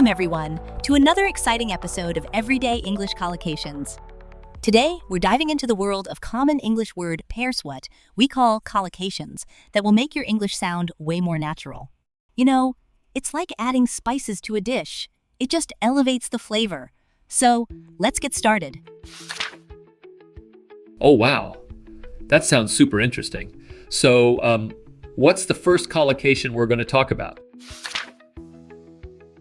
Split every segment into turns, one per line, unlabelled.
Welcome, everyone, to another exciting episode of Everyday English Collocations. Today, we're diving into the world of common English word pairs what we call collocations that will make your English sound way more natural. You know, it's like adding spices to a dish. It just elevates the flavor. So, let's get started.
Oh, wow. That sounds super interesting. So, what's the first collocation we're going to talk about?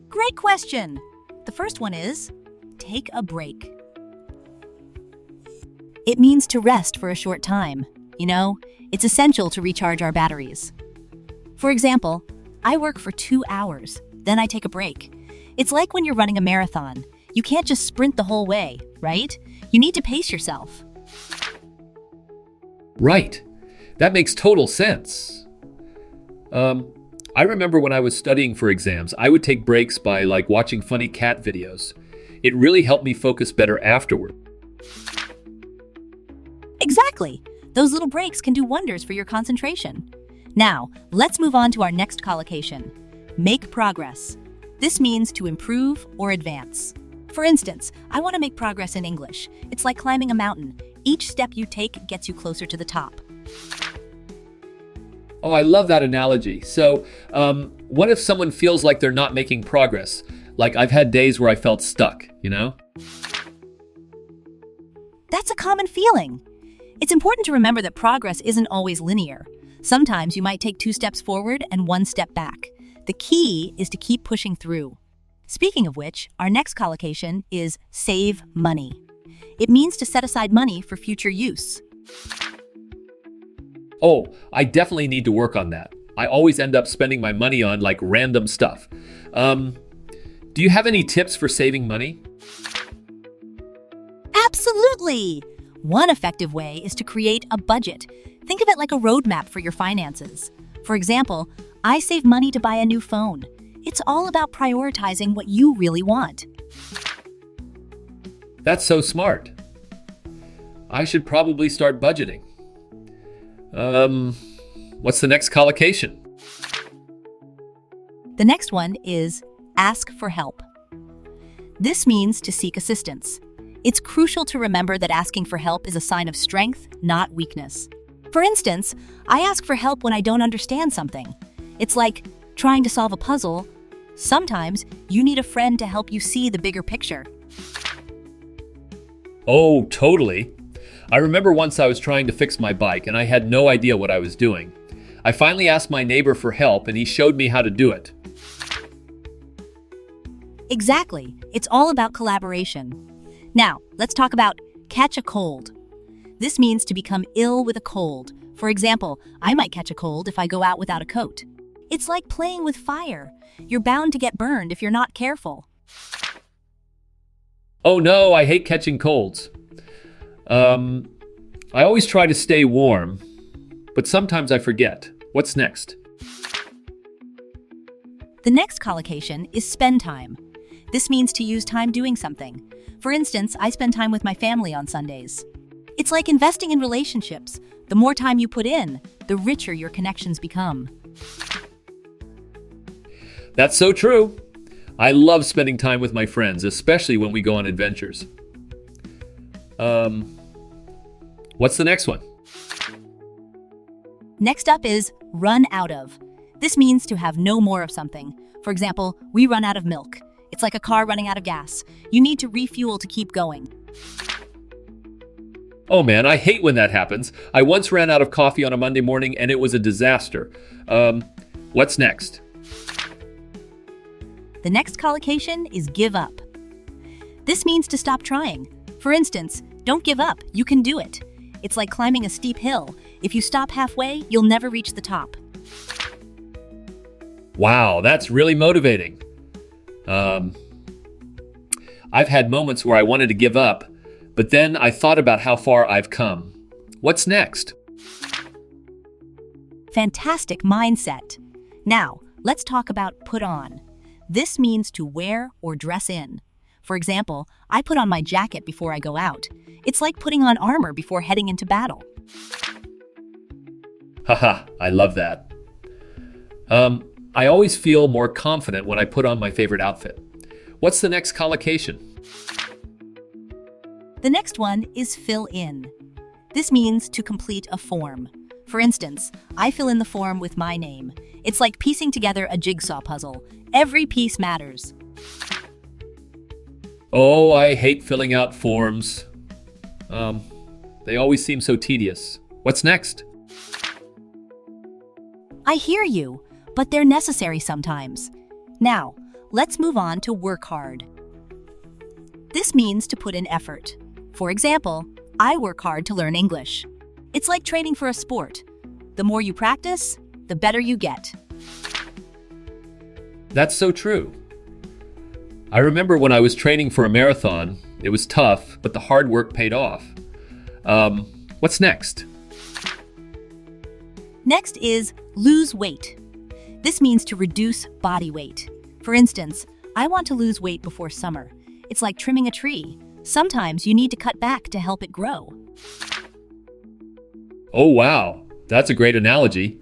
Great question. The first one is, take a break. It means to rest for a short time. You know, it's essential to recharge our batteries. For example, I work for 2 hours, then I take a break. It's like when you're running a marathon. You can't just sprint the whole way, right? You need to pace yourself.
Right. That makes total sense. I remember when I was studying for exams, I would take breaks by watching funny cat videos. It really helped me focus better afterward.
Exactly. Those little breaks can do wonders for your concentration. Now, let's move on to our next collocation. Make progress. This means to improve or advance. For instance, I want to make progress in English. It's like climbing a mountain. Each step you take gets you closer to the top.
Oh, I love that analogy. So, what if someone feels like they're not making progress? Like I've had days where I felt stuck, you know?
That's a common feeling. It's important to remember that progress isn't always linear. Sometimes you might take 2 steps forward and 1 step back. The key is to keep pushing through. Speaking of which, our next collocation is save money. It means to set aside money for future use.
Oh, I definitely need to work on that. I always end up spending my money on random stuff. Do you have any tips for saving money?
Absolutely! One effective way is to create a budget. Think of it like a roadmap for your finances. For example, I save money to buy a new phone. It's all about prioritizing what you really want.
That's so smart. I should probably start budgeting. What's the next collocation?
The next one is ask for help. This means to seek assistance. It's crucial to remember that asking for help is a sign of strength, not weakness. For instance, I ask for help when I don't understand something. It's like trying to solve a puzzle. Sometimes you need a friend to help you see the bigger picture.
Oh, totally. I remember once I was trying to fix my bike and I had no idea what I was doing. I finally asked my neighbor for help and he showed me how to do it.
Exactly. It's all about collaboration. Now, let's talk about catch a cold. This means to become ill with a cold. For example, I might catch a cold if I go out without a coat. It's like playing with fire. You're bound to get burned if you're not careful.
Oh no, I hate catching colds. I always try to stay warm, but sometimes I forget. What's next?
The next collocation is spend time. This means to use time doing something. For instance, I spend time with my family on Sundays. It's like investing in relationships. The more time you put in, the richer your connections become.
That's so true. I love spending time with my friends, especially when we go on adventures. What's the next one?
Next up is run out of. This means to have no more of something. For example, we run out of milk. It's like a car running out of gas. You need to refuel to keep going.
Oh man, I hate when that happens. I once ran out of coffee on a Monday morning and it was a disaster. What's next?
The next collocation is give up. This means to stop trying. For instance, don't give up, you can do it. It's like climbing a steep hill. If you stop halfway, you'll never reach the top.
Wow, that's really motivating. I've had moments where I wanted to give up, but then I thought about how far I've come. What's next?
Fantastic mindset. Now, let's talk about put on. This means to wear or dress in. For example, I put on my jacket before I go out. It's like putting on armor before heading into battle.
Haha, I love that. I always feel more confident when I put on my favorite outfit. What's the next collocation?
The next one is fill in. This means to complete a form. For instance, I fill in the form with my name. It's like piecing together a jigsaw puzzle. Every piece matters.
Oh, I hate filling out forms. They always seem so tedious. What's next?
I hear you, but they're necessary sometimes. Now, let's move on to work hard. This means to put in effort. For example, I work hard to learn English. It's like training for a sport. The more you practice, the better you get.
That's so true. I remember when I was training for a marathon, it was tough, but the hard work paid off. What's next?
Next is lose weight. This means to reduce body weight. For instance, I want to lose weight before summer. It's like trimming a tree. Sometimes you need to cut back to help it grow.
Oh, wow. That's a great analogy.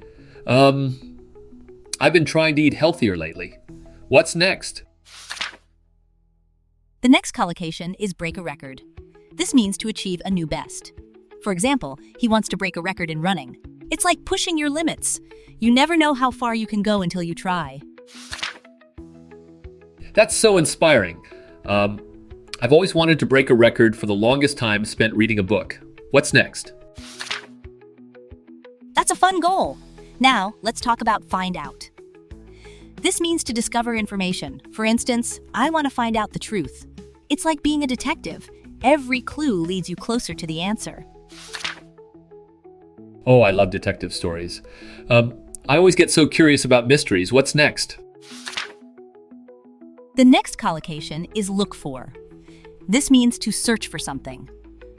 I've been trying to eat healthier lately. What's next?
The next collocation is break a record. This means to achieve a new best. For example, he wants to break a record in running. It's like pushing your limits. You never know how far you can go until you try.
That's so inspiring. I've always wanted to break a record for the longest time spent reading a book. What's next?
That's a fun goal. Now, let's talk about find out. This means to discover information. For instance, I want to find out the truth. It's like being a detective. Every clue leads you closer to the answer.
Oh, I love detective stories. I always get so curious about mysteries. What's next?
The next collocation is look for. This means to search for something.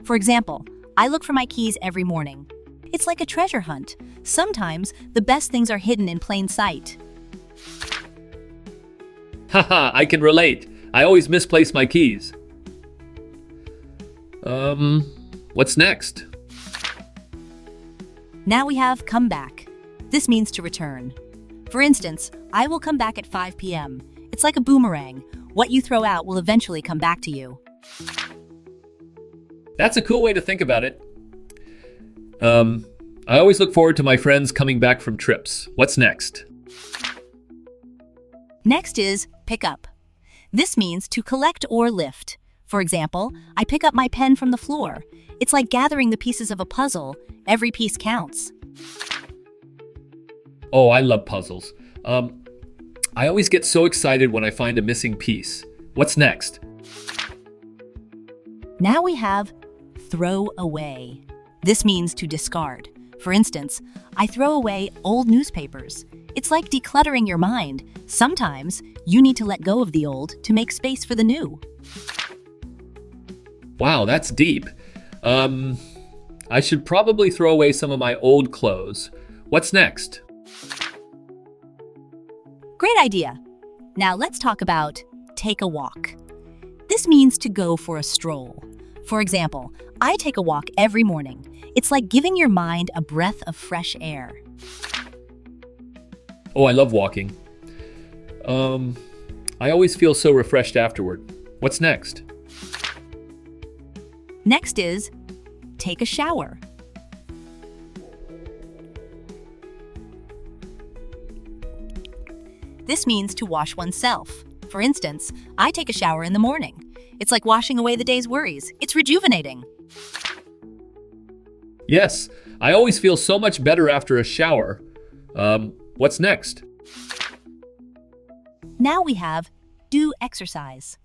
For example, I look for my keys every morning. It's like a treasure hunt. Sometimes the best things are hidden in plain sight.
Haha, I can relate. I always misplace my keys. What's next?
Now we have come back. This means to return. For instance, I will come back at 5 p.m. It's like a boomerang. What you throw out will eventually come back to you.
That's a cool way to think about it. I always look forward to my friends coming back from trips. What's next?
Next is pick up. This means to collect or lift. For example, I pick up my pen from the floor. It's like gathering the pieces of a puzzle. Every piece counts.
Oh, I love puzzles. I always get so excited when I find a missing piece. What's next?
Now we have throw away. This means to discard. For instance, I throw away old newspapers. It's like decluttering your mind. Sometimes you need to let go of the old to make space for the new.
Wow, that's deep. I should probably throw away some of my old clothes. What's next?
Great idea. Now let's talk about take a walk. This means to go for a stroll. For example, I take a walk every morning. It's like giving your mind a breath of fresh air.
Oh, I love walking. I always feel so refreshed afterward. What's next?
Next is take a shower. This means to wash oneself. For instance, I take a shower in the morning. It's like washing away the day's worries. It's rejuvenating.
Yes, I always feel so much better after a shower. What's next?
Now we have do exercise.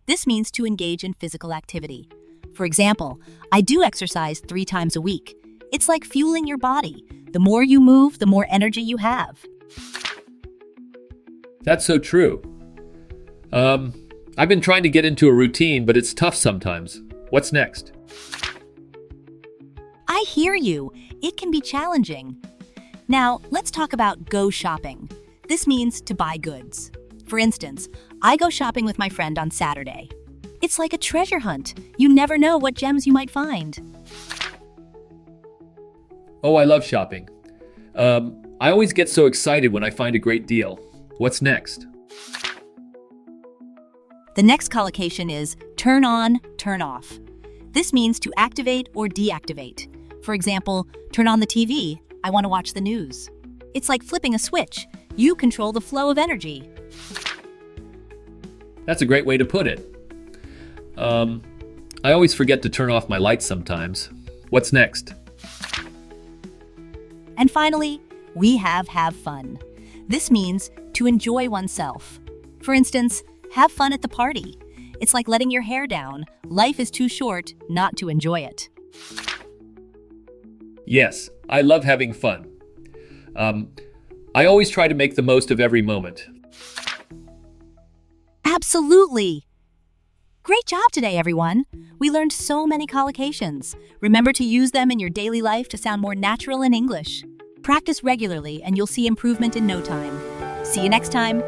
This means to engage in physical activity. For example, I do exercise 3 times a week. It's like fueling your body. The more you move, the more energy you have.
That's so true. I've been trying to get into a routine, but it's tough sometimes. What's next?
I hear you. It can be challenging. Now, let's talk about go shopping. This means to buy goods. For instance, I go shopping with my friend on Saturday. It's like a treasure hunt. You never know what gems you might find.
Oh, I love shopping. I always get so excited when I find a great deal. What's next?
The next collocation is turn on, turn off. This means to activate or deactivate. For example, turn on the TV. I want to watch the news. It's like flipping a switch. You control the flow of energy.
That's a great way to put it. I always forget to turn off my lights sometimes. What's next?
And finally, we have fun. This means to enjoy oneself. For instance, have fun at the party. It's like letting your hair down. Life is too short not to enjoy it.
Yes, I love having fun. I always try to make the most of every moment.
Absolutely! Great job today, everyone! We learned so many collocations. Remember to use them in your daily life to sound more natural in English. Practice regularly and you'll see improvement in no time. See you next time!